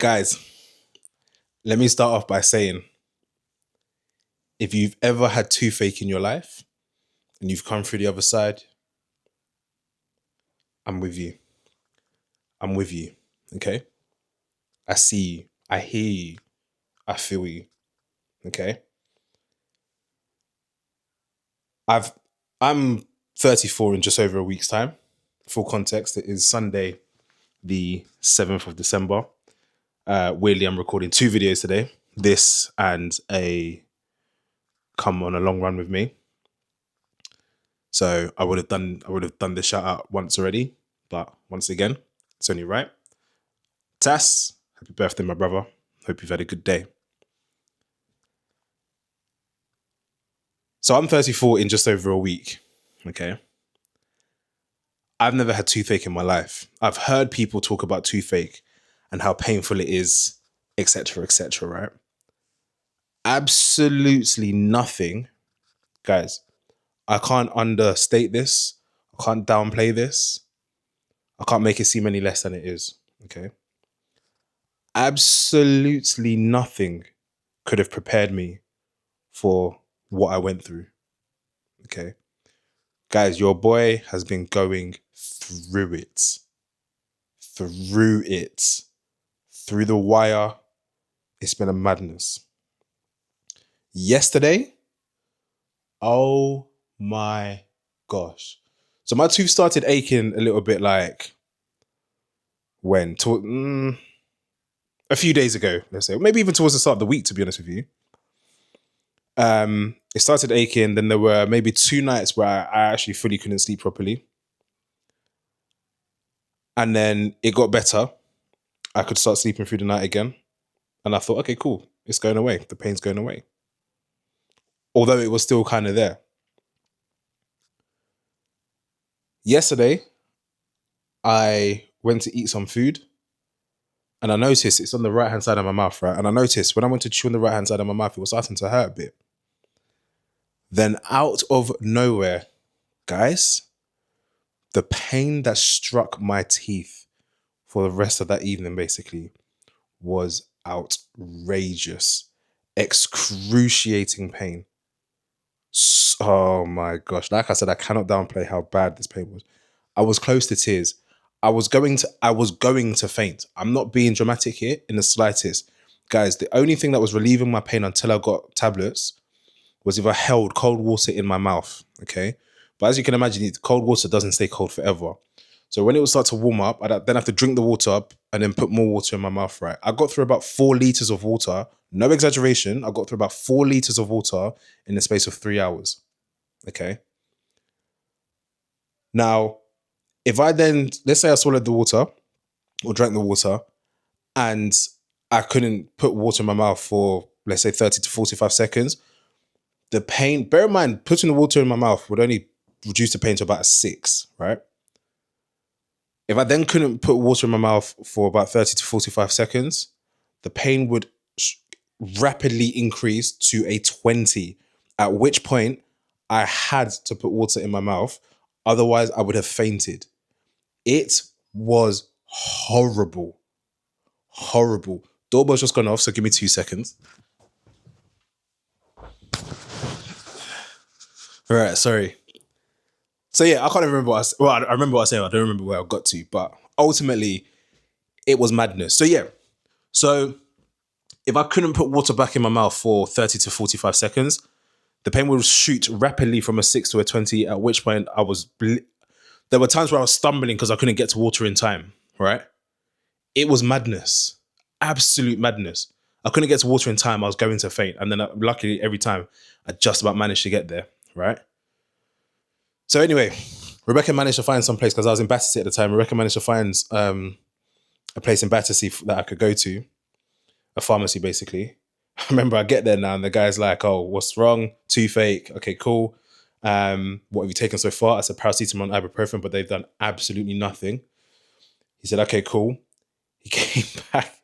Guys, let me start off by saying, if you've ever had toothache in your life and you've come through the other side, I'm with you. I'm with you. Okay? I see you. I hear you. I feel you. Okay? I'm 34 in just over a week's time. Full context, it is Sunday, the 7th of December. Weirdly, I'm recording 2 videos today. This and a come on a long run with me. So I would have done the shout out once already, but once again, it's only right. Tass, happy birthday, my brother. Hope you've had a good day. So I'm 34 in just over a week. Okay. I've never had toothache in my life. I've heard people talk about toothache and how painful it is, etc., right? Absolutely nothing, guys. I can't understate this. I can't downplay this. I can't make it seem any less than it is. Okay. Absolutely nothing could have prepared me for what I went through. Okay. Guys, your boy has been going through it. Through the wire. It's been a madness. Yesterday, oh my gosh. So my tooth started aching a little bit like when? A few days ago, let's say. Maybe even towards the start of the week, to be honest with you. It started aching. Then there were maybe 2 nights where I actually fully couldn't sleep properly. And then it got better. I could start sleeping through the night again. And I thought, okay, cool. It's going away. The pain's going away. Although it was still kind of there. Yesterday, I went to eat some food. And I noticed it's on the right-hand side of my mouth, right? And I noticed when I went to chew on the right-hand side of my mouth, it was starting to hurt a bit. Then out of nowhere, guys, the pain that struck my teeth for the rest of that evening, basically, was outrageous. Excruciating pain. Oh my gosh. Like I said, I cannot downplay how bad this pain was. I was close to tears. I was going to faint. I'm not being dramatic here in the slightest. Guys, the only thing that was relieving my pain until I got tablets was if I held cold water in my mouth, okay? But as you can imagine, cold water doesn't stay cold forever. So when it would start to warm up, I'd then have to drink the water up and then put more water in my mouth, right? I got through about 4 liters of water. No exaggeration. I got through about 4 liters of water in the space of 3 hours, okay? Now, if I then, let's say I swallowed the water or drank the water and I couldn't put water in my mouth for, let's say, 30 to 45 seconds, the pain, bear in mind, putting the water in my mouth would only reduce the pain to about a 6, right? If I then couldn't put water in my mouth for about 30 to 45 seconds, the pain would rapidly increase to a 20, at which point I had to put water in my mouth. Otherwise, I would have fainted. It was horrible. Horrible. Doorbell's just gone off, so give me 2 seconds. All right, sorry. So yeah, I can't even remember I remember what I was saying. I don't remember where I got to, but ultimately, it was madness. So yeah, so if I couldn't put water back in my mouth for 30 to 45 seconds, the pain would shoot rapidly from a 6 to a 20, at which point there were times where I was stumbling because I couldn't get to water in time, right? It was madness. Absolute madness. I couldn't get to water in time. I was going to faint. And then luckily, every time, I just about managed to get there, right? So anyway, Rebecca managed to find some place, because I was in Battersea at the time. Rebecca managed to find a place in Battersea that I could go to, a pharmacy basically. I remember I get there now and the guy's like, oh, what's wrong? Toothache. Okay, cool. What have you taken so far? I said paracetamol and ibuprofen, but they've done absolutely nothing. He said, okay, cool. He came back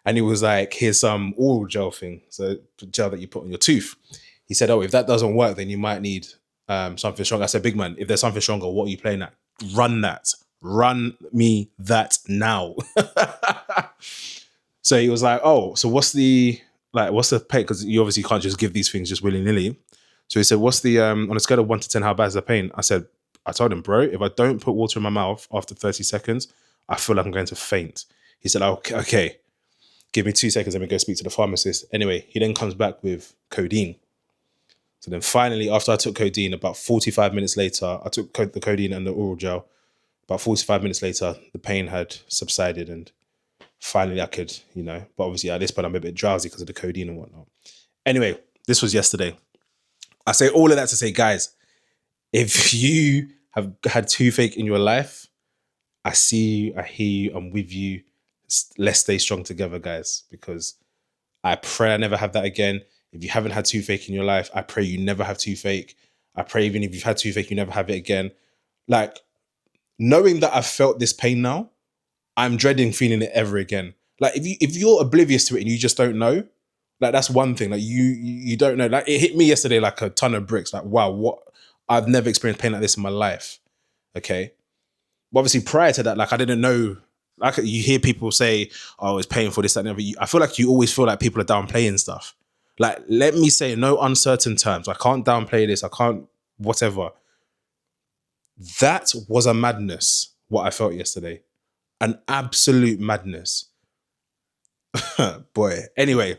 and he was like, here's some oral gel thing. So gel that you put on your tooth. He said, oh, if that doesn't work, then you might need something stronger. I said, big man, if there's something stronger, what are you playing at? Run that. Run me that now. So he was like, "Oh, so what's the pain?" Because you obviously can't just give these things just willy nilly. So he said, "What's the on a scale of 1 to 10? How bad is the pain?" I told him, "Bro, if I don't put water in my mouth after 30 seconds, I feel like I'm going to faint." He said, "Okay, give me 2 seconds. Let me go speak to the pharmacist." Anyway, he then comes back with codeine. So then finally, after I took codeine, about 45 minutes later, I took the codeine and the oral gel. About 45 minutes later, the pain had subsided, and finally I could, but obviously at this point I'm a bit drowsy because of the codeine and whatnot. Anyway, this was yesterday. I say all of that to say, guys, if you have had toothache in your life, I see you, I hear you, I'm with you. Let's stay strong together, guys, because I pray I never have that again. If you haven't had toothache in your life, I pray you never have toothache. I pray even if you've had toothache, you never have it again. Like, knowing that I've felt this pain now, I'm dreading feeling it ever again. Like, if you're oblivious to it and you just don't know, like, that's one thing. Like, you don't know. Like, it hit me yesterday like a ton of bricks. Like, wow, what? I've never experienced pain like this in my life. Okay. But obviously, prior to that, like, I didn't know. Like, you hear people say, "Oh, it's painful, this, that, and the other." I feel like you always feel like people are downplaying stuff. Like, let me say, no uncertain terms. I can't downplay this. I can't, whatever. That was a madness, what I felt yesterday. An absolute madness. Boy. Anyway,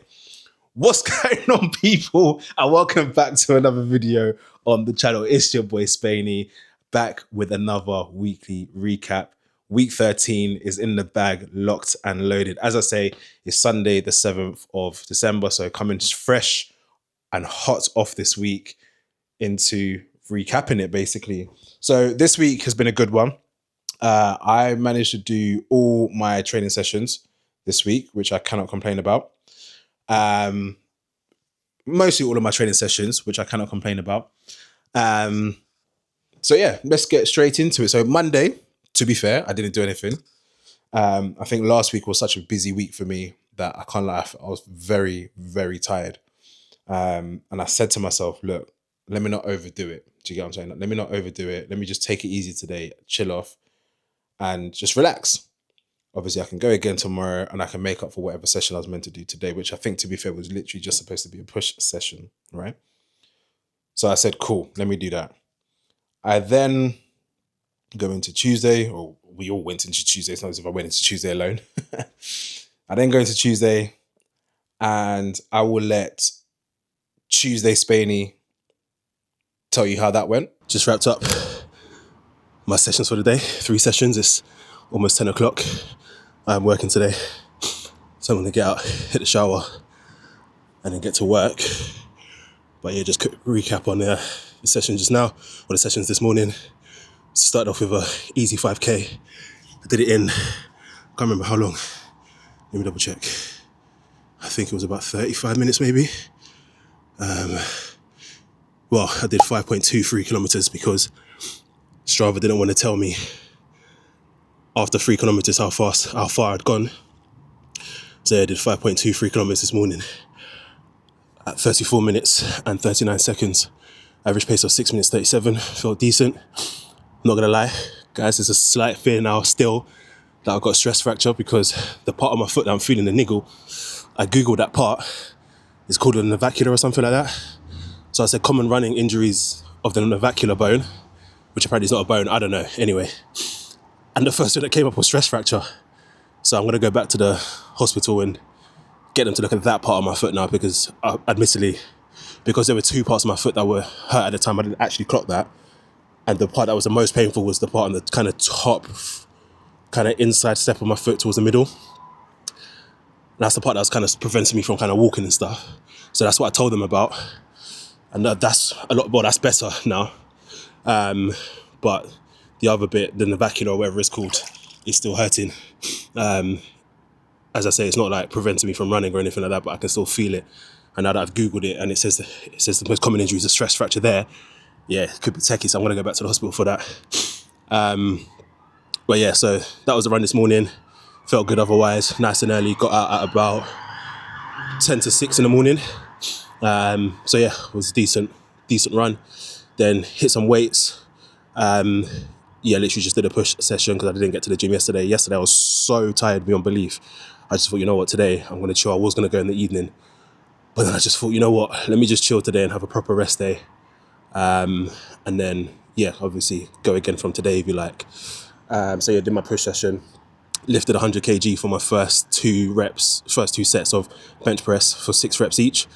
what's going on, people? And welcome back to another video on the channel. It's your boy Spainey, back with another weekly recap. Week 13 is in the bag, locked and loaded. As I say, it's Sunday, the 7th of December. So coming fresh and hot off this week into recapping it, basically. So this week has been a good one. I managed to do all my training sessions this week, which I cannot complain about. Mostly all of my training sessions, which I cannot complain about. So yeah, let's get straight into it. So Monday, to be fair, I didn't do anything. I think last week was such a busy week for me that I can't lie, I was very, very tired. And I said to myself, look, let me not overdo it. Do you get what I'm saying? Like, let me not overdo it. Let me just take it easy today, chill off, and just relax. Obviously, I can go again tomorrow and I can make up for whatever session I was meant to do today, which I think, to be fair, was literally just supposed to be a push session, right? So I said, cool, let me do that. I then go into Tuesday, or we all went into Tuesday. It's not as if I went into Tuesday alone. I then go into Tuesday and I will let Tuesday Spainey tell you how that went. Just wrapped up my sessions for the day. 3 sessions. It's almost 10 o'clock. I'm working today. So I'm going to get out, hit the shower, and then get to work. But yeah, just quick recap on the session just now, or the sessions this morning. Started off with a easy 5K. I did it in, can't remember how long. Let me double check. I think it was about 35 minutes maybe. Well, I did 5.23 kilometers because Strava didn't want to tell me after 3 kilometers how far I'd gone. So yeah, I did 5.23 kilometers this morning at 34 minutes and 39 seconds. Average pace of 6 minutes 37. Felt decent. Not gonna lie, guys, there's a slight fear now still that I've got a stress fracture because the part of my foot that I'm feeling the niggle, I googled that part. It's called a navicular or something like that. So I said common running injuries of the navicular bone, which apparently is not a bone, I don't know, anyway. And the first thing that came up was stress fracture. So I'm gonna go back to the hospital and get them to look at that part of my foot now because admittedly, because there were 2 parts of my foot that were hurt at the time, I didn't actually clock that. And the part that was the most painful was the part on the kind of top, kind of inside step of my foot towards the middle. And that's the part that was kind of preventing me from kind of walking and stuff. So that's what I told them about. And that's a lot, well, that's better now. But the other bit, the navicular or whatever it's called, is still hurting. As I say, it's not like preventing me from running or anything like that, but I can still feel it. And now that I've Googled it and it says the most common injury is a stress fracture there, yeah, it could be techie, so I'm going to go back to the hospital for that. But yeah, so that was the run this morning. Felt good otherwise, nice and early. Got out at about 10 to 6 in the morning. So yeah, it was a decent run. Then hit some weights. Yeah, literally just did a push session because I didn't get to the gym yesterday. Yesterday I was so tired beyond belief. I just thought, you know what, today I'm going to chill. I was going to go in the evening, but then I just thought, you know what, let me just chill today and have a proper rest day. And then, yeah, obviously go again from today if you like. So yeah, did my push session, lifted 100 kg for my first two sets of bench press for 6 reps each.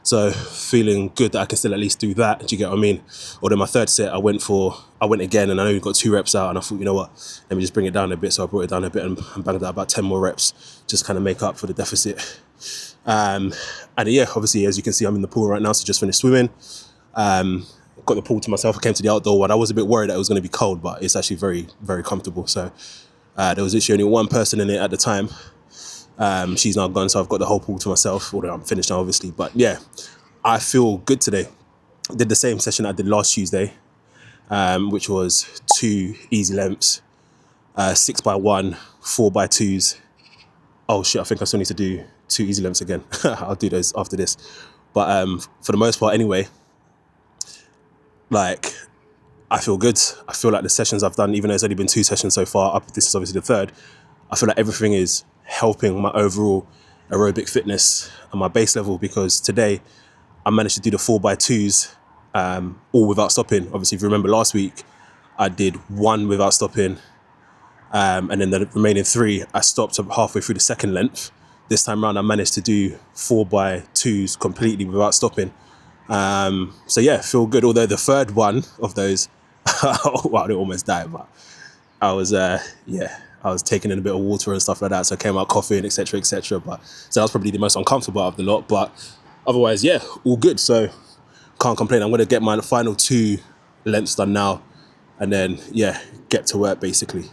So feeling good that I can still at least do that. Do you get what I mean? Or then my third set, I went again, and I only got 2 reps out, and I thought, you know what, let me just bring it down a bit. So I brought it down a bit and banged out about 10 more reps, just kind of make up for the deficit. And yeah, obviously, as you can see, I'm in the pool right now, so just finished swimming. Got the pool to myself. I came to the outdoor one. I was a bit worried that it was going to be cold, but it's actually very, very comfortable. So there was literally only one person in it at the time. She's now gone, so I've got the whole pool to myself, although I'm finished now, obviously. But yeah, I feel good today. I did the same session I did last Tuesday, which was 2 easy lengths, 6x1, 4x2s. Oh shit, I think I still need to do 2 easy lengths again. I'll do those after this. But for the most part anyway, like, I feel good. I feel like the sessions I've done, even though it's only been 2 sessions so far, this is obviously the third, I feel like everything is helping my overall aerobic fitness and my base level, because today I managed to do the 4x2s all without stopping. Obviously, if you remember last week, I did 1 without stopping, and then the remaining 3, I stopped halfway through the second length. This time around, I managed to do 4x2s completely without stopping. So yeah, feel good. Although the third one of those, well, I didn't almost die, but I was, I was taking in a bit of water and stuff like that. So I came out coughing, etc., etc. But so that was probably the most uncomfortable out of the lot. But otherwise, yeah, all good. So can't complain. I'm going to get my final 2 lengths done now, and then yeah, get to work basically.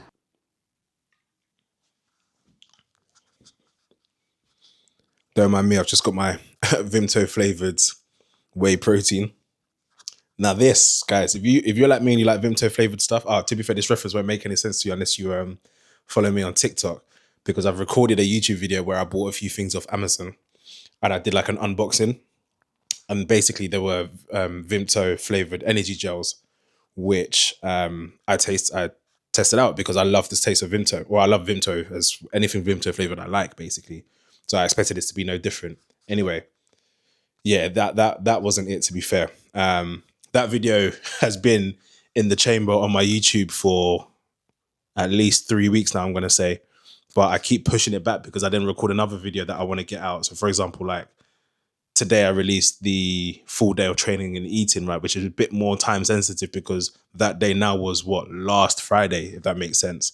Don't mind me. I've just got my Vimto flavored whey protein. Now this, guys, if you're like me and you like Vimto flavored stuff, to be fair, this reference won't make any sense to you unless you follow me on TikTok, because I've recorded a YouTube video where I bought a few things off Amazon and I did like an unboxing, and basically there were Vimto flavored energy gels, which I tested out because I love this taste of Vimto. Well, I love Vimto, as anything Vimto flavored I like basically. So I expected this to be no different. Anyway, yeah, that wasn't it, to be fair. That video has been in the chamber on my YouTube for at least 3 weeks now, I'm going to say. But I keep pushing it back because I didn't record another video that I want to get out. So for example, like today I released the full day of training and eating, right, which is a bit more time sensitive because that day now was last Friday, if that makes sense.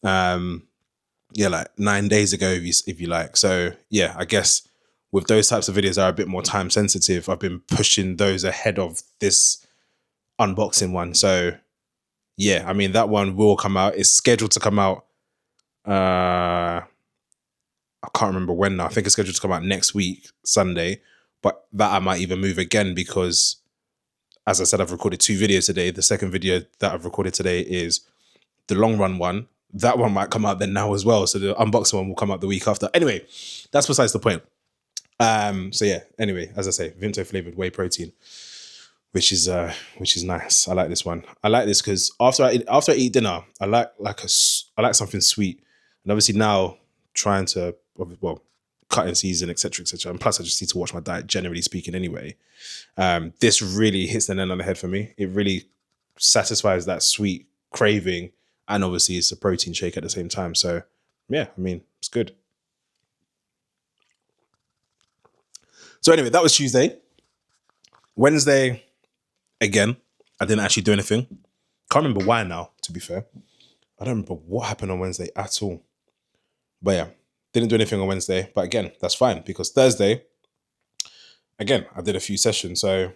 Yeah, like 9 days ago, if you like. So yeah, I guess with those types of videos that are a bit more time sensitive, I've been pushing those ahead of this unboxing one. So yeah, I mean, that one will come out. It's scheduled to come out. I can't remember when now. I think it's scheduled to come out next week, Sunday. But that I might even move again because, as I said, I've recorded 2 videos today. The second video that I've recorded today is the long run one. That one might come out then now as well. So the unboxing one will come out the week after. Anyway, that's besides the point. So yeah, anyway, as I say, Vimto flavored whey protein, which is nice. I like this one. I like this because after I eat dinner, I like something sweet, and obviously now trying to cut in season, etc., etc. And plus, I just need to watch my diet, generally speaking, anyway. This really hits the nail on the head for me. It really satisfies that sweet craving, and obviously it's a protein shake at the same time. So yeah, I mean, it's good. So anyway, that was Tuesday. Wednesday, again, I didn't actually do anything. Can't remember why now, to be fair. I don't remember what happened on Wednesday at all. But yeah, didn't do anything on Wednesday. But again, that's fine because Thursday, again, I did a few sessions. So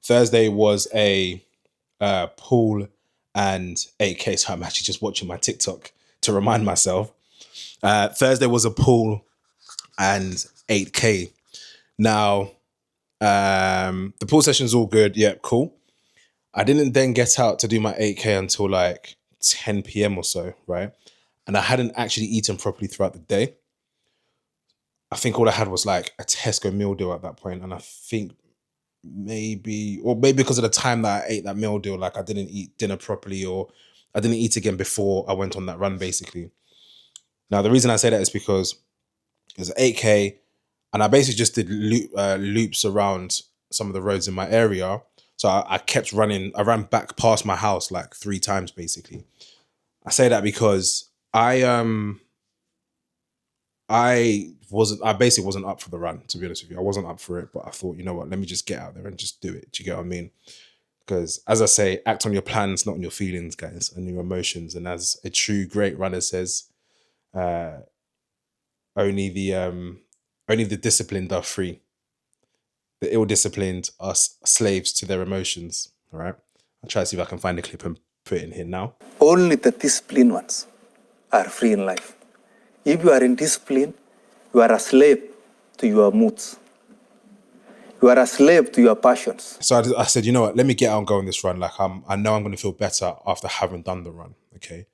Thursday was a pool and 8K. So I'm actually just watching my TikTok to remind myself. Thursday was a pool and 8K. Now, the pool session's all good. Yeah, cool. I didn't then get out to do my 8K until like 10 p.m. or so, right? And I hadn't actually eaten properly throughout the day. I think all I had was like a Tesco meal deal at that point. And I think maybe because of the time that I ate that meal deal, like I didn't eat dinner properly, or I didn't eat again before I went on that run, basically. Now, the reason I say that is because It was 8K, and I basically just did loops around some of the roads in my area. So I kept running. I ran back past my house like 3 times basically. I say that because I basically wasn't up for the run, to be honest with you. I wasn't up for it, but I thought, you know what, let me just get out there and just do it. Do you get what I mean? Because as I say, act on your plans, not on your feelings, guys, and your emotions. And as a true great runner says, uh, only the disciplined are free. The ill-disciplined are slaves to their emotions. All right. I'll try to see if I can find a clip and put it in here now. Only the disciplined ones are free in life. If you are in discipline, you are a slave to your moods. You are a slave to your passions. So I said, you know what, let me get out and go on this run. Like I know I'm going to feel better after having done the run. Okay.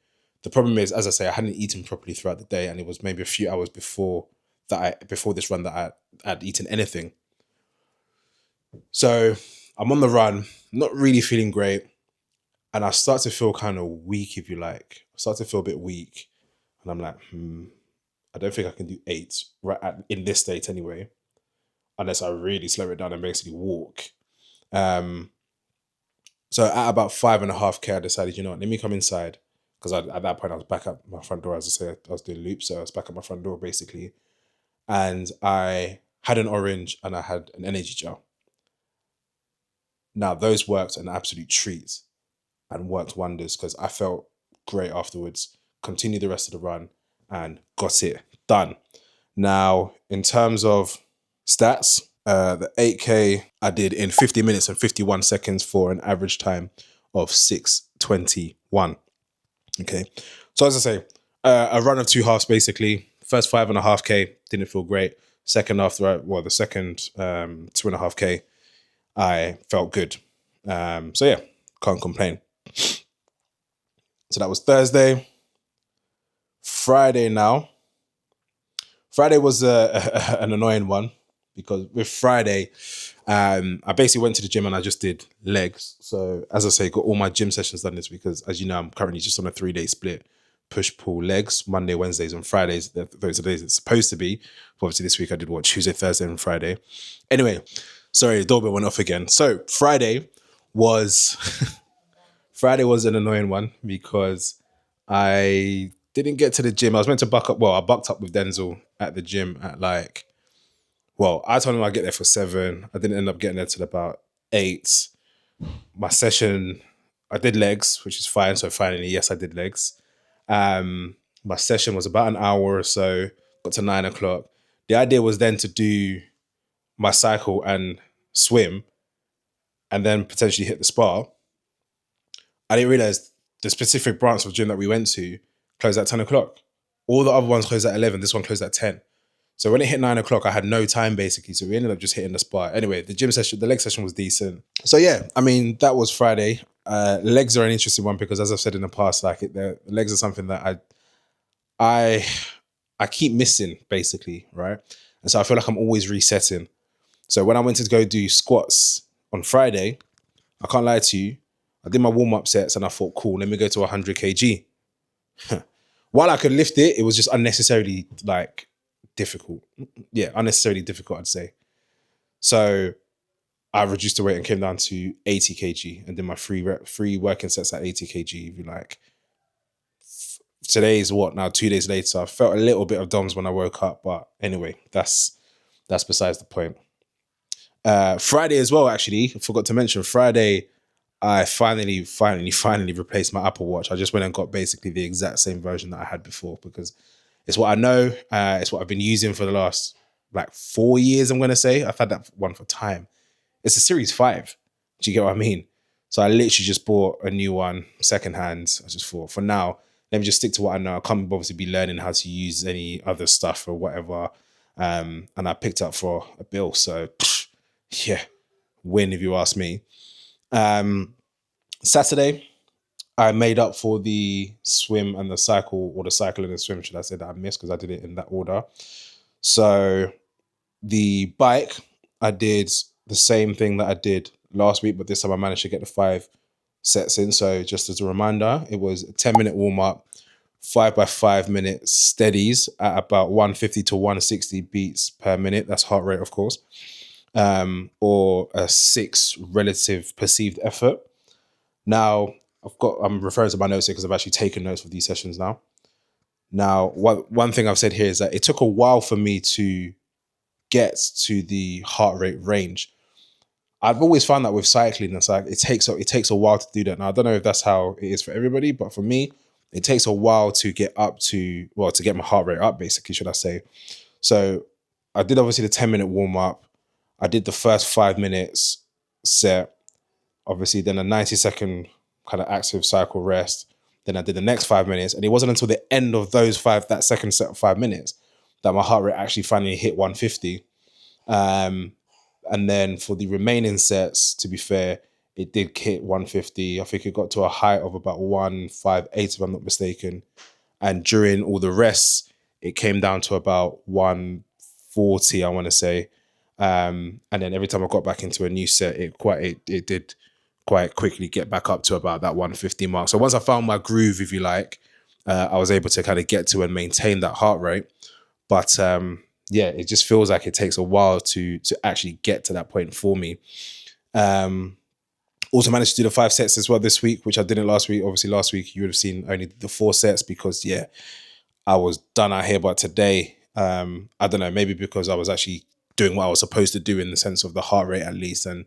The problem is, as I say, I hadn't eaten properly throughout the day, and it was maybe a few hours before this run that I'd eaten anything. So I'm on the run, not really feeling great, and I start to feel kind of weak, if you like. I start to feel a bit weak, and I'm like, I don't think I can do 8 in this state anyway, unless I really slow it down and basically walk. So at about 5.5K, I decided, you know what, let me come inside. Because at that point, I was back at my front door. As I say, I was doing loops, so I was back at my front door, basically. And I had an orange and I had an energy gel. Now, those worked an absolute treat and worked wonders because I felt great afterwards, continued the rest of the run, and got it done. Now, in terms of stats, the 8K I did in 50 minutes and 51 seconds for an average time of 6:21. Okay. So as I say, a run of 2 halves basically. First 5.5K didn't feel great. Second the second 2.5K, I felt good. So yeah, can't complain. So that was Thursday. Friday now. Friday was an annoying one because with Friday, I basically went to the gym and I just did legs. So as I say, got all my gym sessions done this week because, as you know, I'm currently just on a 3-day split. Push, pull, legs, Monday, Wednesdays, and Fridays. Those are the days it's supposed to be. But obviously this week I did Tuesday, Thursday, and Friday. Anyway, sorry, the doorbell went off again. So Friday was an annoying one because I didn't get to the gym. I was meant to buck up. Well, I bucked up with Denzel at the gym at I told him I'd get there for 7. I didn't end up getting there till about 8. My session, I did legs, which is fine. So finally, yes, I did legs. My session was about an hour or so, got to 9 o'clock. The idea was then to do my cycle and swim and then potentially hit the spa. I didn't realize the specific branch of gym that we went to closed at 10 o'clock. All the other ones closed at 11. This one closed at 10. So when it hit 9 o'clock, I had no time basically. So we ended up just hitting the spa. Anyway, the leg session was decent. So yeah, I mean, that was Friday. Legs are an interesting one because, as I've said in the past, the legs are something that I keep missing basically, right? And so I feel like I'm always resetting. So when I went to go do squats on Friday, I can't lie to you, I did my warm-up sets and I thought, cool, let me go to 100 kg. While I could lift it, it was just unnecessarily difficult. Yeah, unnecessarily difficult, I'd say. So I reduced the weight and came down to 80 kg and did my free working sets at 80 kg, if you like. Today's 2 days later. I felt a little bit of DOMS when I woke up, but anyway, that's besides the point. Friday as well, actually, I forgot to mention, Friday, I finally replaced my Apple Watch. I just went and got basically the exact same version that I had before because it's what I know. It's what I've been using for the last 4 years, I'm going to say. I've had that one for time. It's a Series 5. Do you get what I mean? So I literally just bought a new one, secondhand. I just thought, for now, let me just stick to what I know. I can't obviously be learning how to use any other stuff or whatever. And I picked up for a bill. So, yeah, win if you ask me. Saturday, I made up for the swim and the cycle, or the cycle and the swim, should I say, that I missed because I did it in that order. So the bike, I did the same thing that I did last week, but this time I managed to get the 5 sets in. So just as a reminder, it was a 10-minute warm-up, 5x5 minute steadies at about 150 to 160 beats per minute. That's heart rate, of course. Or a 6 relative perceived effort. Now, I'm referring to my notes here because I've actually taken notes for these sessions now. Now, one thing I've said here is that it took a while for me to get to the heart rate range. I've always found that with cycling, it's like it takes a while to do that. Now, I don't know if that's how it is for everybody, but for me, it takes a while to get to get my heart rate up, basically, should I say. So I did obviously the 10-minute warm up. I did the first 5 minutes set, obviously, then a 90-second kind of active cycle rest. Then I did the next 5 minutes. And it wasn't until the end of that second set of 5 minutes that my heart rate actually finally hit 150. And then for the remaining sets, to be fair, it did hit 150. I think it got to a height of about 158, if I'm not mistaken. And during all the rests, it came down to about 140, I want to say. And then every time I got back into a new set, it did quite quickly get back up to about that 150 mark. So once I found my groove, if you like, I was able to kind of get to and maintain that heart rate. But yeah, it just feels like it takes a while to actually get to that point for me. Also managed to do the 5 sets as well this week, which I didn't last week. Obviously, last week you would have seen only the 4 sets because, yeah, I was done out here. But today, I don't know, maybe because I was actually doing what I was supposed to do in the sense of the heart rate at least and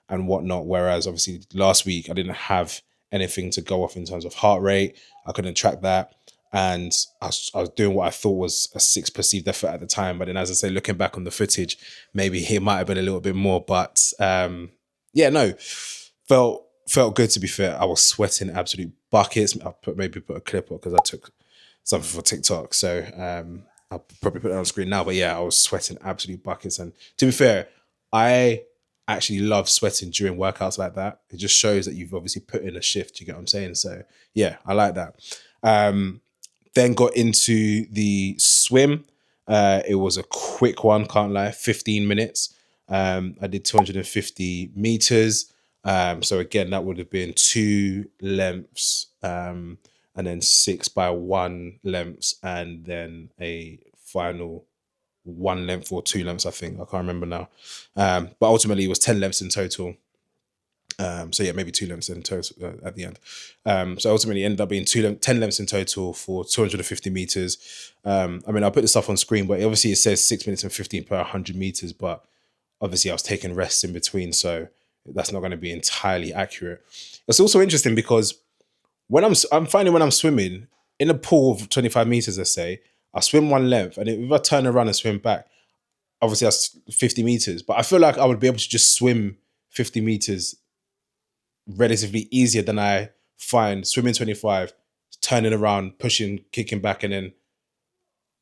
whatnot. Whereas obviously last week I didn't have anything to go off in terms of heart rate. I couldn't track that. And I was doing what I thought was a 6 perceived effort at the time. But then, as I say, looking back on the footage, maybe it might have been a little bit more. But yeah, no, felt good, to be fair. I was sweating absolute buckets. I'll maybe put a clip up because I took something for TikTok. So I'll probably put it on screen now. But yeah, I was sweating absolute buckets. And to be fair, I actually love sweating during workouts like that. It just shows that you've obviously put in a shift. You get what I'm saying? So yeah, I like that. Then got into the swim. It was a quick one, can't lie, 15 minutes. I did 250 meters. So again, that would have been 2 lengths, and then 6x1 lengths, and then a final 1 length or 2 lengths, I think. I can't remember now. But ultimately, it was 10 lengths in total. So yeah, maybe 2 lengths in total at the end. So ultimately, it ended up being 10 lengths in total for 250 meters. I mean, I'll put the stuff on screen, but obviously it says 6 minutes and 15 per 100 meters. But obviously, I was taking rests in between, so that's not going to be entirely accurate. It's also interesting because I'm finding when I'm swimming in a pool of 25 meters, let's say, I swim 1 length, and if I turn around and swim back, obviously that's 50 meters. But I feel like I would be able to just swim 50 meters relatively easier than I find swimming 25, turning around, pushing, kicking back, and then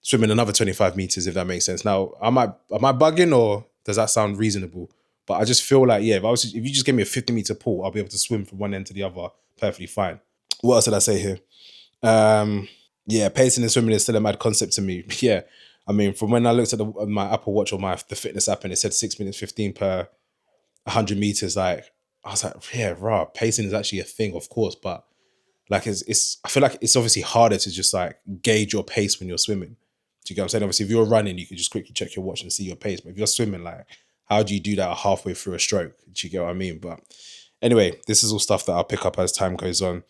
swimming another 25 meters, if that makes sense. Now, am I bugging, or does that sound reasonable? But I just feel like, yeah, if you just give me a 50-meter pool, I'll be able to swim from one end to the other perfectly fine. What else did I say here? Yeah, pacing and swimming is still a mad concept to me. Yeah, I mean, from when I looked at my Apple Watch or the fitness app, and it said 6 minutes 15 per 100 meters, like, I was like, yeah, raw. Pacing is actually a thing, of course, but like I feel like it's obviously harder to just like gauge your pace when you're swimming. Do you get what I'm saying? Obviously, if you're running, you can just quickly check your watch and see your pace. But if you're swimming, like, how do you do that halfway through a stroke? Do you get what I mean? But anyway, this is all stuff that I'll pick up as time goes on.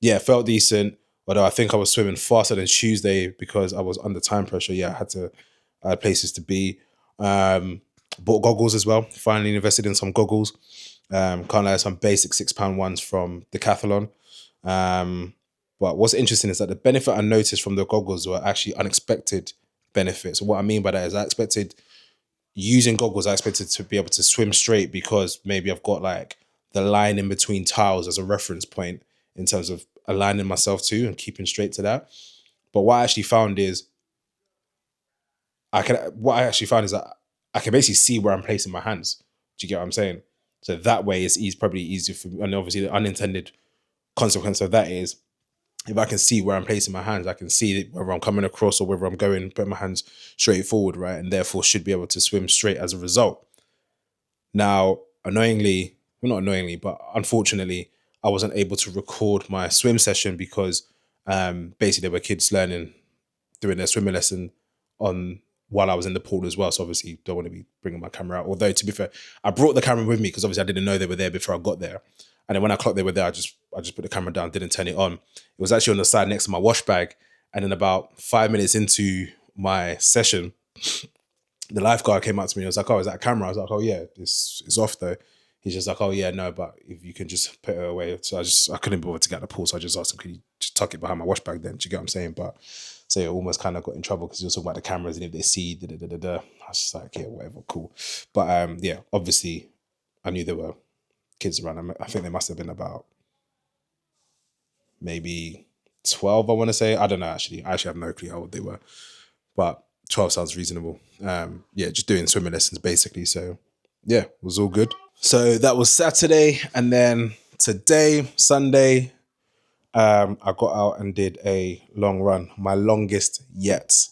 Yeah, felt decent, although I think I was swimming faster than Tuesday because I was under time pressure. Yeah, I had places to be. Bought goggles as well. Finally invested in some goggles. Can't lie, some basic £6 ones from Decathlon. But what's interesting is that the benefit I noticed from the goggles were actually unexpected benefits. What I mean by that is I expected to be able to swim straight because maybe I've got like the line in between tiles as a reference point in terms of aligning myself to and keeping straight to that. But what I actually found is that I can basically see where I'm placing my hands. Do you get what I'm saying? So that way it's probably easier for me. And obviously the unintended consequence of that is if I can see where I'm placing my hands, I can see whether I'm coming across or whether I'm putting my hands straight forward, right? And therefore should be able to swim straight as a result. Now, not annoyingly, but unfortunately, I wasn't able to record my swim session because Basically, there were kids doing their swimming lesson on while I was in the pool as well. So obviously, don't want to be bringing my camera out. Although to be fair, I brought the camera with me because obviously I didn't know they were there before I got there. And then when I clocked they were there, I just put the camera down, didn't turn it on. It was actually on the side next to my wash bag. And then about 5 minutes into my session, the lifeguard came up to me and was like, "Oh, is that a camera?" I was like, "Oh yeah, it's off though." He's just like, "Oh yeah, no, but if you can just put it away." So I couldn't bother to get the pool, so I just asked him, "Can you just tuck it behind my wash bag then?" Do you get what I'm saying? But so I almost kind of got in trouble because he was talking about the cameras and if they see I was just like, yeah, whatever, cool. But yeah, obviously I knew there were kids around. I think there must have been about maybe 12, I want to say. I don't know, actually. I actually have no clue how old they were. But 12 sounds reasonable. Yeah, just doing swimming lessons basically. So yeah, it was all good. So that was Saturday. And then today, Sunday, I got out and did a long run, my longest yet.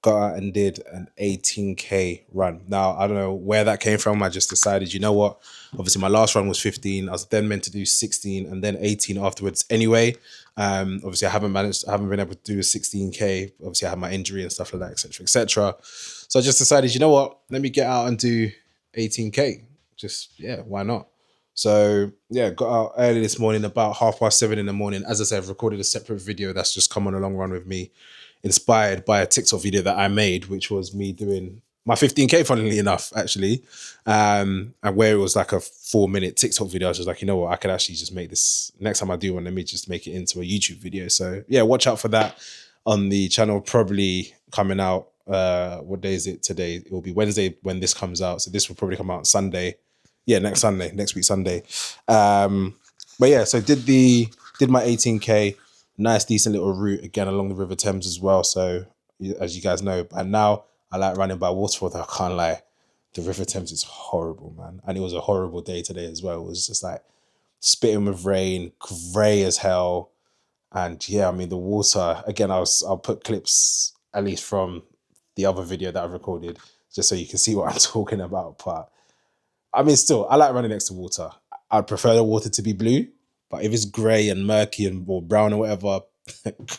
Got out and did an 18K run. Now, I don't know where that came from. I just decided, you know what? Obviously, my last run was 15. I was then meant to do 16 and then 18 afterwards anyway. Obviously, I haven't been able to do a 16K. Obviously, I had my injury and stuff like that, etc., etc. So I just decided, you know what? Let me get out and do 18K. Just, yeah, why not? So yeah, got out early this morning, about 7:30 in the morning. As I said, I've recorded a separate video that's just come on a long run with me, inspired by a TikTok video that I made, which was me doing my 15K, funnily enough, actually. And where it was like a 4-minute TikTok video, I was just like, you know what, I could actually just make this, next time I do one, let me just make it into a YouTube video. So yeah, watch out for that on the channel, probably coming out, what day is it today? It will be Wednesday when this comes out. So this will probably come out Sunday. Yeah, next week Sunday. But yeah, so did my 18K, nice decent little route again along the River Thames as well. So as you guys know, and now I like running by waterfall. I can't lie, the River Thames is horrible, man. And it was a horrible day today as well. It was just like spitting with rain, grey as hell. And yeah, I mean the water again. I'll put clips at least from the other video that I've recorded just so you can see what I'm talking about. But I mean, still, I like running next to water. I'd prefer the water to be blue, but if it's grey and murky and or brown or whatever,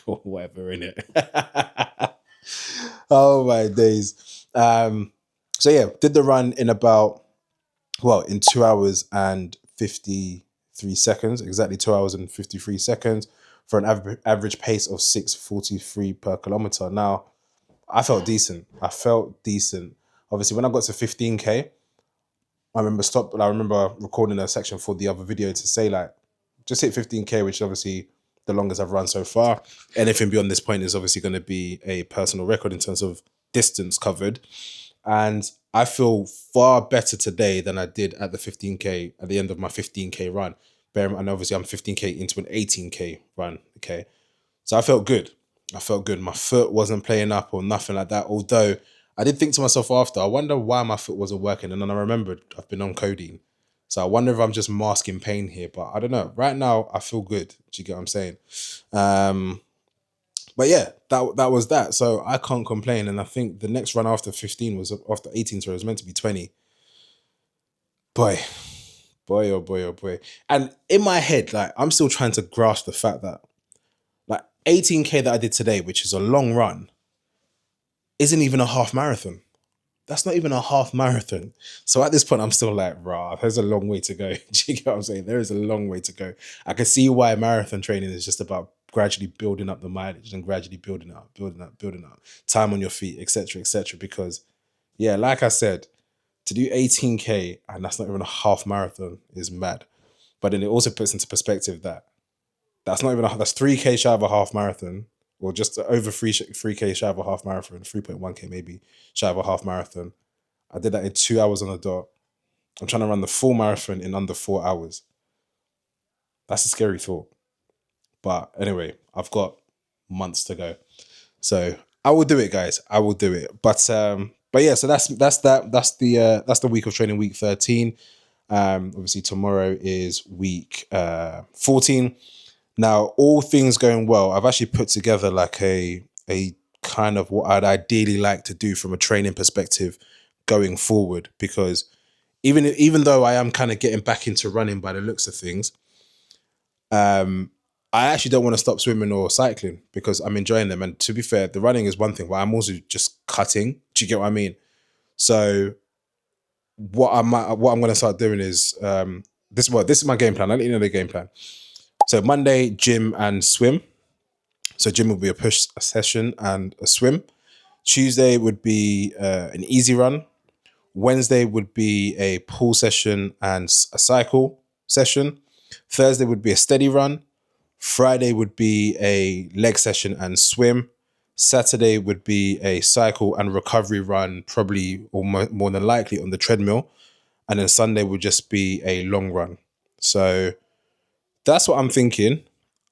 whatever in it. Oh my days. So yeah, did the run in in 2 hours and 53 seconds, exactly 2 hours and 53 seconds for an average pace of 6:43 per kilometer. Now, I felt decent. Obviously, when I got to 15K, I remember recording a section for the other video to say like, just hit 15K, which is obviously the longest I've run so far. Anything beyond this point is obviously going to be a personal record in terms of distance covered. And I feel far better today than I did at the 15K, at the end of my 15K run. And obviously I'm 15K into an 18K run, okay? So I felt good. My foot wasn't playing up or nothing like that. Although I did think to myself after, I wonder why my foot wasn't working. And then I remembered I've been on codeine. So I wonder if I'm just masking pain here. But I don't know. Right now, I feel good. Do you get what I'm saying? But yeah, that was that. So I can't complain. And I think the next run after 15 was, after 18, so it was meant to be 20. Boy, oh boy, oh boy. And in my head, like, I'm still trying to grasp the fact that like 18K that I did today, which is a long run, isn't even a half marathon. That's not even a half marathon. So at this point, I'm still like, rah, there's a long way to go. Do you get what I'm saying? There is a long way to go. I can see why marathon training is just about gradually building up the mileage and gradually building up, time on your feet, etc. Because yeah, like I said, to do 18K and that's not even a half marathon is mad. But then it also puts into perspective that that's 3K shy of a half marathon, or just over 3K shy of a half marathon, 3.1K maybe shy of a half marathon. I did that in 2 hours on the dot. I'm trying to run the full marathon in under 4 hours. That's a scary thought. But anyway, I've got months to go. So I will do it, guys. I will do it. But yeah, so that's the week of training, week 13. Obviously tomorrow is week 14. Now, all things going well, I've actually put together like a kind of what I'd ideally like to do from a training perspective going forward, because even though I am kind of getting back into running by the looks of things, I actually don't want to stop swimming or cycling because I'm enjoying them. And to be fair, the running is one thing, but I'm also just cutting. Do you get what I mean? So what I'm gonna start doing is this is my game plan. I let you know the game plan. So Monday, gym and swim. So gym will be a push session and a swim. Tuesday would be an easy run. Wednesday would be a pool session and a cycle session. Thursday would be a steady run. Friday would be a leg session and swim. Saturday would be a cycle and recovery run, probably or more than likely on the treadmill. And then Sunday would just be a long run. So that's what I'm thinking.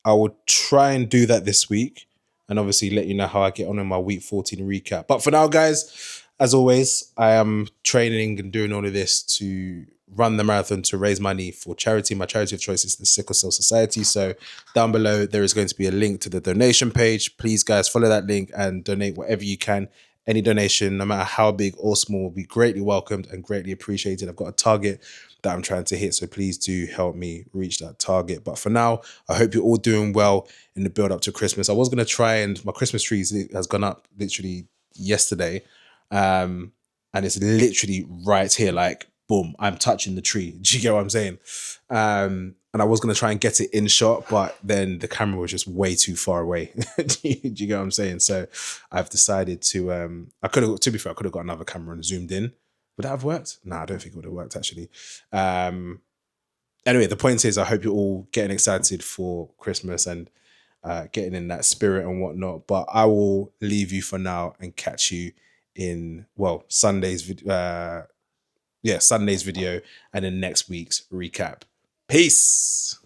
I will try and do that this week and obviously let you know how I get on in my week 14 recap. But for now, guys, as always, I am training and doing all of this to run the marathon to raise money for charity. My charity of choice is the Sickle Cell Society. So down below, there is going to be a link to the donation page. Please, guys, follow that link and donate whatever you can. Any donation, no matter how big or small, will be greatly welcomed and greatly appreciated. I've got a target that I'm trying to hit, so please do help me reach that target. But for now, I hope you're all doing well in the build up to Christmas. I was going to try, and my Christmas tree has gone up literally yesterday, and it's literally right here, like boom, I'm touching the tree. Do you get what I'm saying? And I was going to try and get it in shot, but then the camera was just way too far away. Do you get what I'm saying? So I've decided to, to be fair, I could have got another camera and zoomed in. Would that have worked? No, I don't think it would have worked actually. Anyway, the point is, I hope you're all getting excited for Christmas and getting in that spirit and whatnot. But I will leave you for now and catch you in, well, Sunday's video and then next week's recap. Peace.